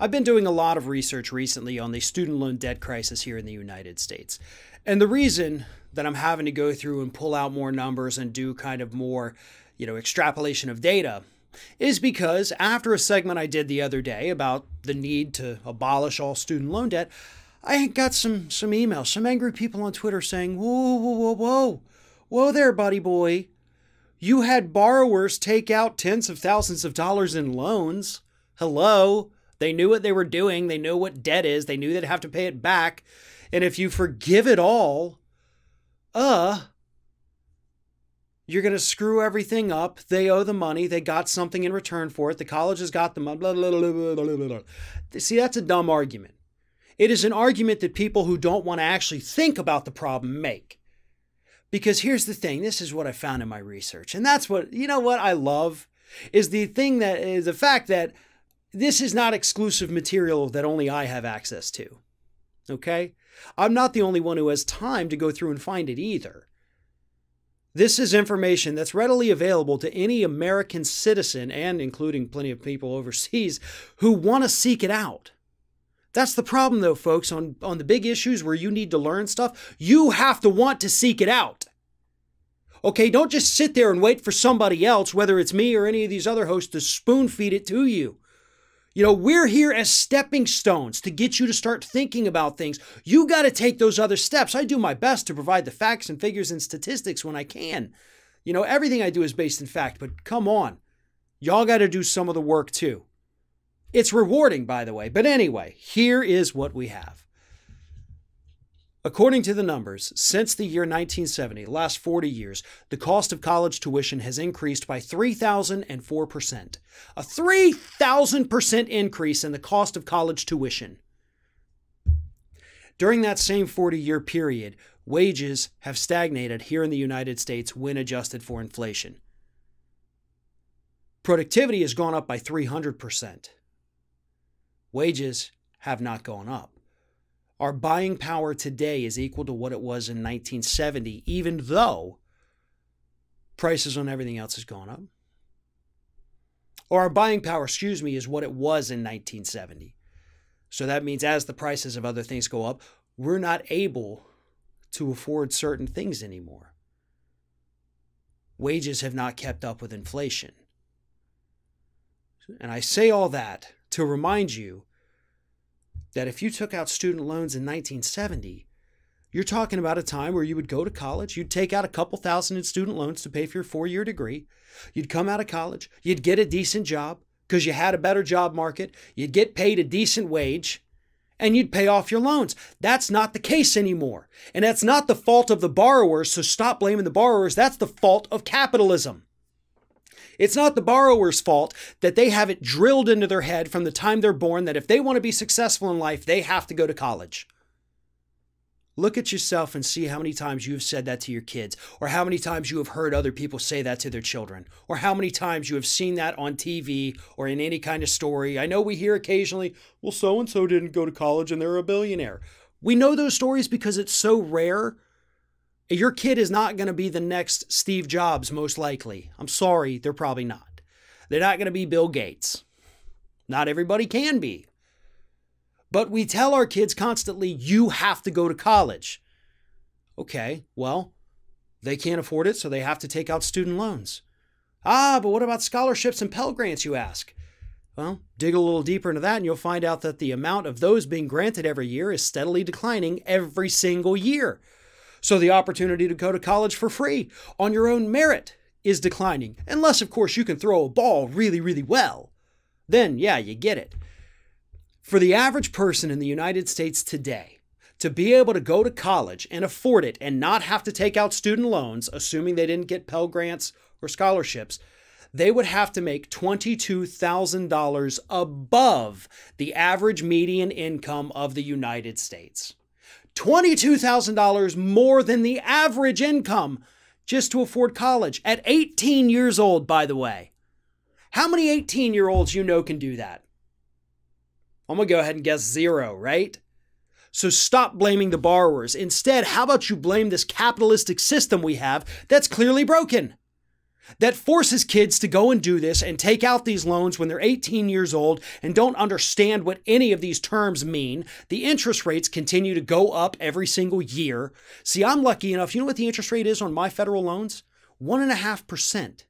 I've been doing a lot of research recently on the student loan debt crisis here in the United States. And the reason that I'm having to go through and pull out more numbers and do kind of more, extrapolation of data is because after a segment I did the other day about the need to abolish all student loan debt, I got some emails, some angry people on Twitter saying, whoa there, buddy boy. You had borrowers take out tens of thousands of dollars in loans. Hello. They knew what they were doing. They know what debt is. They knew they'd have to pay it back. And if you forgive it all, you're going to screw everything up. They owe the money. They got something in return for it. The college has got the money. Blah, blah, blah, blah, blah, blah. See, that's a dumb argument. It is an argument that people who don't want to actually think about the problem make. Because here's the thing. This is what I found in my research. And that's what I love is the fact that this is not exclusive material that only I have access to. Okay? I'm not the only one who has time to go through and find it either. This is information that's readily available to any American citizen, and including plenty of people overseas, who want to seek it out. That's the problem, though, folks, on the big issues where you need to learn stuff. You have to want to seek it out. Okay, don't just sit there and wait for somebody else, whether it's me or any of these other hosts, to spoon feed it to you. We're here as stepping stones to get you to start thinking about things. You got to take those other steps. I do my best to provide the facts and figures and statistics when I can. Everything I do is based in fact, but come on. Y'all got to do some of the work too. It's rewarding, by the way. But anyway, here is what we have. According to the numbers, since the year 1970, the last 40 years, the cost of college tuition has increased by 3,004%. A 3,000% increase in the cost of college tuition. During that same 40-year period, wages have stagnated here in the United States when adjusted for inflation. Productivity has gone up by 300%. Wages have not gone up. Our buying power today is equal to what it was in 1970, even though prices on everything else has gone up. Or our buying power, is what it was in 1970. So that means as the prices of other things go up, we're not able to afford certain things anymore. Wages have not kept up with inflation. And I say all that to remind you that if you took out student loans in 1970, you're talking about a time where you would go to college, you'd take out a couple thousand in student loans to pay for your 4-year degree, you'd come out of college, you'd get a decent job because you had a better job market, you'd get paid a decent wage, and you'd pay off your loans. That's not the case anymore. And that's not the fault of the borrowers, so stop blaming the borrowers. That's the fault of capitalism. It's not the borrower's fault that they have it drilled into their head from the time they're born that if they want to be successful in life, they have to go to college. Look at yourself and see how many times you have said that to your kids, or how many times you have heard other people say that to their children, or how many times you have seen that on TV or in any kind of story. I know we hear occasionally, well, so-and-so didn't go to college and they're a billionaire. We know those stories because it's so rare. Your kid is not going to be the next Steve Jobs, most likely. I'm sorry, they're probably not. They're not going to be Bill Gates. Not everybody can be. But we tell our kids constantly, you have to go to college. Okay, well, they can't afford it, so they have to take out student loans. But what about scholarships and Pell Grants, you ask? Well, dig a little deeper into that and you'll find out that the amount of those being granted every year is steadily declining every single year. So the opportunity to go to college for free on your own merit is declining. Unless, of course, you can throw a ball really, really well. Then, yeah, you get it. For the average person in the United States today, to be able to go to college and afford it and not have to take out student loans, assuming they didn't get Pell Grants or scholarships, they would have to make $22,000 above the average median income of the United States. $22,000 more than the average income just to afford college at 18 years old, by the way. How many 18-year-olds can do that? I'm going to go ahead and guess 0, right? So stop blaming the borrowers. Instead, how about you blame this capitalistic system we have that's clearly broken? that forces kids to go and do this and take out these loans when they're 18 years old and don't understand what any of these terms mean. The interest rates continue to go up every single year. See, I'm lucky enough. You know what the interest rate is on my federal loans? 1.5%.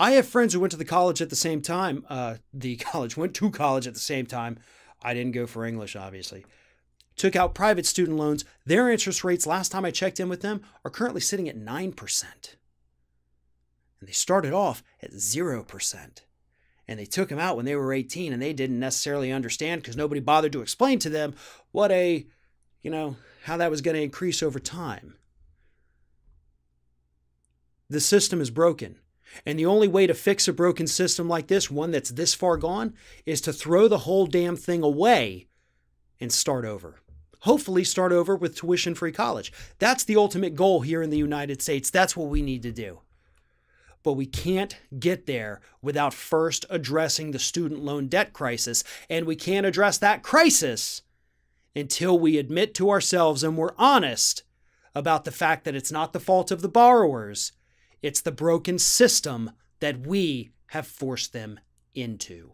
I have friends who went to the college at the same time. Went to college at the same time. I didn't go for English, obviously. Took out private student loans. Their interest rates, last time I checked in with them, are currently sitting at 9%. And they started off at 0%. And they took them out when they were 18, and they didn't necessarily understand because nobody bothered to explain to them how that was going to increase over time. The system is broken. And the only way to fix a broken system like this, one that's this far gone, is to throw the whole damn thing away and start over. Hopefully start over with tuition-free college. That's the ultimate goal here in the United States. That's what we need to do. But we can't get there without first addressing the student loan debt crisis. And we can't address that crisis until we admit to ourselves and we're honest about the fact that it's not the fault of the borrowers. It's the broken system that we have forced them into.